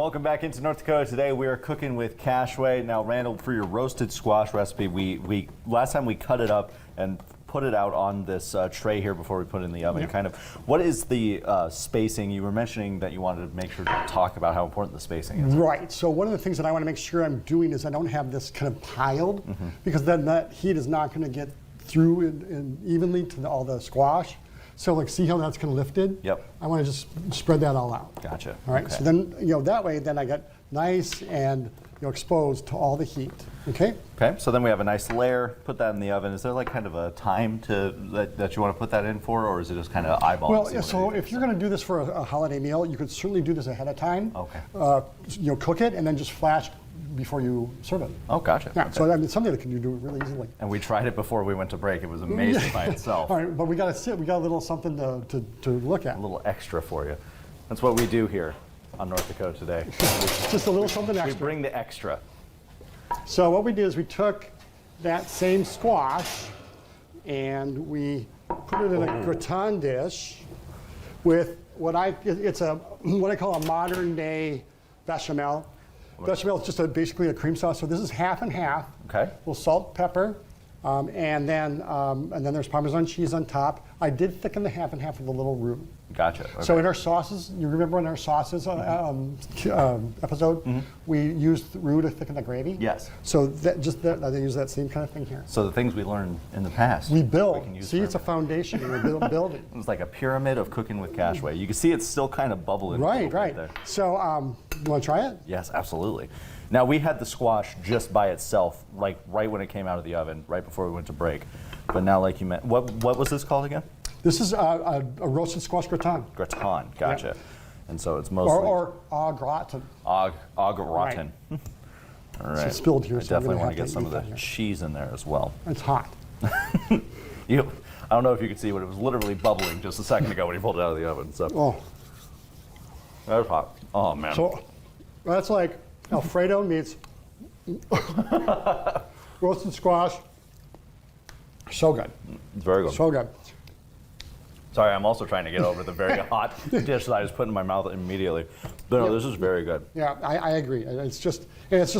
Welcome back into North Dakota. Today we are cooking with Cashway. Now, Randall, for your roasted squash recipe, we last time we cut it up and put it out on this tray here before we put it in the oven. Yep. Kind of, what is the spacing? You were mentioning that you wanted to make sure to talk about how important the spacing is. Right. So one of the things that I want to make sure I'm doing is I don't have this kind of piled, because then that heat is not going to get through and evenly to all the squash. So like, see how that's kind of lifted? Yep. I want to just spread that all out. Gotcha. All right. Okay. So then, that way, then I get nice and exposed to all the heat. Okay. Okay. So then we have a nice layer. Put that in the oven. Is there like kind of a time that you want to put that in for, or is it just kind of eyeball? Well, so if you're going to do this for a holiday meal, you could certainly do this ahead of time. Okay. Cook it and then just flash before you serve it. Oh, gotcha. Yeah. Okay. So I mean, something that can you do really easily. And we tried it before we went to break. It was amazing by itself. All right, but we got a little something to look at. A little extra for you. That's what we do here on North Dakota Today. Just a little something We extra. bring the extra. So what we did is we took that same squash and we put it in a gratin dish with what I call a modern day bechamel. Bechamel is just basically a cream sauce. So this is half and half. Okay. A little salt, pepper, and then there's Parmesan cheese on top. I did thicken the half and half with a little roux. Gotcha. Okay. So in our sauces, you remember in our sauces episode, we used roux to thicken the gravy? Yes. So I use that same kind of thing here. So the things we learned in the past, We build. can use See, for it's a foundation we're building. It's like a pyramid of cooking with Cashway. You can see it's still kind of bubbling. a little Right. bit there. So you want to try it? Yes, absolutely. Now, we had the squash just by itself, like right when it came out of the oven, right before we went to break. But now, like you meant, what was this called again? This is a roasted squash gratin. Gratin. Gotcha. And so it's mostly Or au gratin. au gratin. All right. It's spilled here, I so I'm definitely gonna want to have get to some eat of that the here. cheese in there as well. It's hot. I don't know if you could see, but it was literally bubbling just a second ago when you pulled it out of the oven. So Oh, that was hot. Oh man. so that's like Alfredo meets roasted squash. So good. It's very good. So good. Sorry, I'm also trying to get over the very hot dish that I just put in my mouth immediately. But no, this is very good. Yeah, I agree. It's just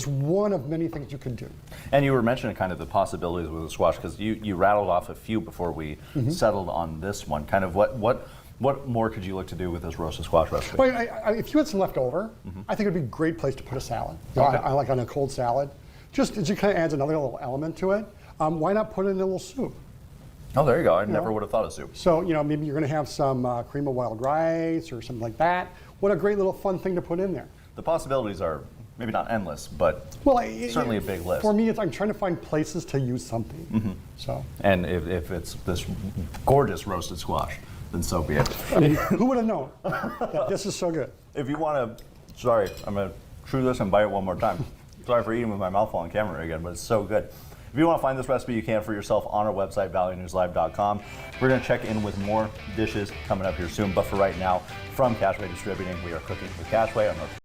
one of many things you can do. And you were mentioning kind of the possibilities with the squash, because you rattled off a few before we settled on this one. Kind of what more could you look to do with this roasted squash recipe? Well, if you had some left over, I think it would be a great place to put a salad. Okay. I like on a cold salad. Just it kind of adds another little element to it. Why not put it in a little soup? Oh, there you go. I never would have thought of soup. So, maybe you're going to have some cream of wild rice or something like that. What a great little fun thing to put in there. The possibilities are maybe not endless, but certainly a big list. For me, I'm trying to find places to use something. So, And if it's this gorgeous roasted squash, then so be it. I mean, who would have known that this is so good? If you want to, sorry, I'm going to chew this and bite it one more time. Sorry for eating with my mouth on camera again, but it's so good. If you want to find this recipe, you can for yourself on our website, valleynewslive.com. We're going to check in with more dishes coming up here soon, but for right now, from Cashway Distributing, we are cooking with Cashway on North